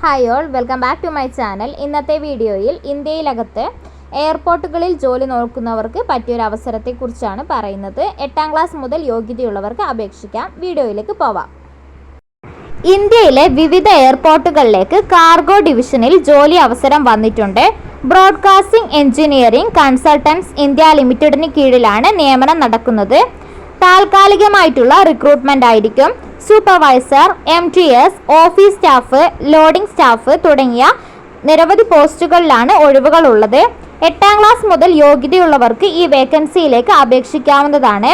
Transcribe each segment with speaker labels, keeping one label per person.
Speaker 1: Hi all, welcome back to my channel. ഇന്നത്തെ വീഡിയോയിൽ ഇന്ത്യയിലകത്ത് എയർപോർട്ടുകളിൽ ജോലി നോക്കുന്നവർക്ക് പറ്റിയൊരു അവസരത്തെക്കുറിച്ചാണ് പറയുന്നത്. 8ാം ക്ലാസ് മുതൽ യോഗ്യതയുള്ളവർക്ക് അപേക്ഷിക്കാം. വീഡിയോയിലേക്ക് പോവാം. ഇന്ത്യയിലെ വിവിധ എയർപോർട്ടുകളിലേക്ക് കാർഗോ ഡിവിഷനിൽ ജോലി അവസരം വന്നിട്ടുണ്ട്. ബ്രോഡ്കാസ്റ്റിംഗ് എഞ്ചിനീയറിംഗ് കൺസൾട്ടൻസ് ഇന്ത്യ ലിമിറ്റഡിന് കീഴിലാണ് നിയമനം നടക്കുന്നത്. താൽക്കാലികമായിട്ടുള്ള റിക്രൂട്ട്മെന്റ് ആയിരിക്കും. Supervisor, MTS, office staff, loading staff തുടങ്ങിയ നിരവധി പോസ്റ്റുകളിലാണ് ഒഴിവുകളുള്ളത്. 8ാം ക്ലാസ് മുതൽ യോഗ്യതയുള്ളവർക്ക് ഈ വേക്കൻസിയിലേക്ക് അപേക്ഷിക്കാവുന്നതാണ്.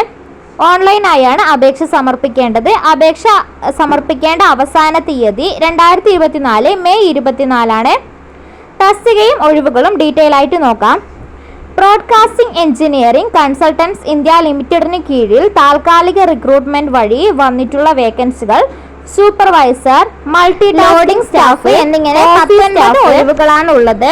Speaker 1: ഓൺലൈനായാണ് അപേക്ഷ സമർപ്പിക്കേണ്ടത്. അപേക്ഷ സമർപ്പിക്കേണ്ട അവസാന തീയതി 2024 മെയ് 24 തസ്തികയും ഒഴിവുകളും ഡീറ്റെയിൽ ആയിട്ട് നോക്കാം. ബ്രോഡ്കാസ്റ്റിംഗ് എഞ്ചിനീയറിംഗ് കൺസൾട്ടൻസ് ഇന്ത്യ ലിമിറ്റഡിന് കീഴിൽ താൽക്കാലിക റിക്രൂട്ട്മെന്റ് വഴി വന്നിട്ടുള്ള വേക്കൻസികൾ സൂപ്പർവൈസർ, മൾട്ടി ലോഡിംഗ് സ്റ്റാഫ് എന്നിങ്ങനെ 19 ഒഴിവുകളാണ് ഉള്ളത്.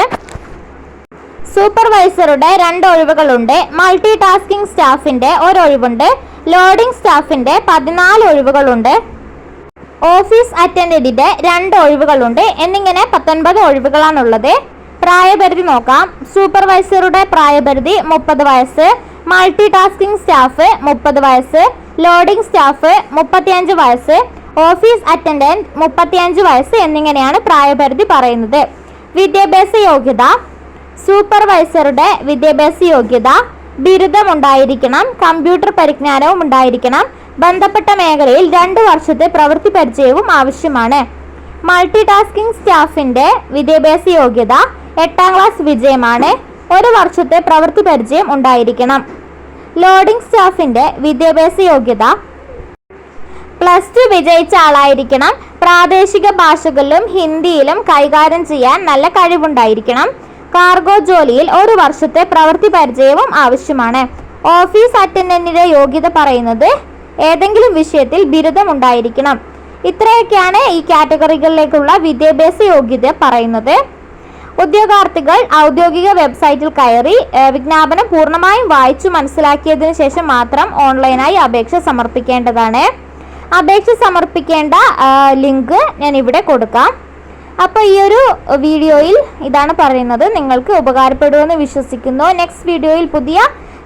Speaker 1: സൂപ്പർവൈസറുടെ 2 ഒഴിവുകളുണ്ട്. മൾട്ടി ടാസ്കിംഗ് സ്റ്റാഫിന്റെ 1 ഒഴിവുണ്ട്. ലോഡിംഗ് സ്റ്റാഫിന്റെ 14 ഒഴിവുകളുണ്ട്. ഓഫീസ് അറ്റൻഡന്റിന്റെ 2 ഒഴിവുകളുണ്ട് എന്നിങ്ങനെ 19 ഒഴിവുകളാണുള്ളത്. പ്രായപരിധി നോക്കാം. സൂപ്പർവൈസറുടെ പ്രായപരിധി 30 വയസ്സ്, മൾട്ടി ടാസ്കിംഗ് സ്റ്റാഫ് 30 വയസ്സ്, ലോഡിംഗ് സ്റ്റാഫ് 35 വയസ്സ്, ഓഫീസ് അറ്റൻഡന്റ് 35 വയസ്സ് എന്നിങ്ങനെയാണ് പ്രായപരിധി പറയുന്നത്. വിദ്യാഭ്യാസ യോഗ്യത: സൂപ്പർവൈസറുടെ വിദ്യാഭ്യാസ യോഗ്യത ബിരുദം ഉണ്ടായിരിക്കണം. കമ്പ്യൂട്ടർ പരിജ്ഞാനവും ഉണ്ടായിരിക്കണം. ബന്ധപ്പെട്ട മേഖലയിൽ 2 വർഷത്തെ പ്രവൃത്തി പരിചയവും ആവശ്യമാണ്. മൾട്ടി ടാസ്കിംഗ് സ്റ്റാഫിന്റെ വിദ്യാഭ്യാസ യോഗ്യത 8ാം ക്ലാസ് വിജയമാണ്. 1 വർഷത്തെ പ്രവൃത്തി പരിചയം ഉണ്ടായിരിക്കണം. ലോഡിംഗ് സ്റ്റാഫിന്റെ വിദ്യാഭ്യാസ യോഗ്യത +2 വിജയിച്ച ആളായിരിക്കണം. പ്രാദേശിക ഭാഷകളിലും ഹിന്ദിയിലും കൈകാര്യം ചെയ്യാൻ നല്ല കഴിവുണ്ടായിരിക്കണം. കാർഗോ ജോലിയിൽ 1 വർഷത്തെ പ്രവൃത്തി പരിചയവും ആവശ്യമാണ്. ഓഫീസ് അറ്റൻഡന്റിന്റെ യോഗ്യത പറയുന്നത് ഏതെങ്കിലും വിഷയത്തിൽ ബിരുദം ഉണ്ടായിരിക്കണം. ഇത്രയൊക്കെയാണ് ഈ കാറ്റഗറികളിലേക്കുള്ള വിദ്യാഭ്യാസ യോഗ്യത പറയുന്നത്. ഉദ്യോഗാർത്ഥികൾ ഔദ്യോഗിക വെബ്സൈറ്റിൽ കയറി വിജ്ഞാപനം പൂർണ്ണമായും വായിച്ചു മനസ്സിലാക്കിയതിനു ശേഷം മാത്രം ഓൺലൈനായി അപേക്ഷ സമർപ്പിക്കേണ്ടതാണ്. അപേക്ഷ സമർപ്പിക്കേണ്ട ലിങ്ക് ഞാൻ ഇവിടെ കൊടുക്കാം. അപ്പോൾ ഈ ഒരു വീഡിയോയിൽ ഇതാണ് പറയുന്നത്. നിങ്ങൾക്ക് ഉപകാരപ്പെടുമെന്ന് വിശ്വസിക്കുന്നു. നെക്സ്റ്റ് വീഡിയോയിൽ പുതിയ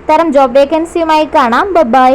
Speaker 1: തരം ജോബ് വേക്കൻസിയുമായി കാണാം. ബൈ.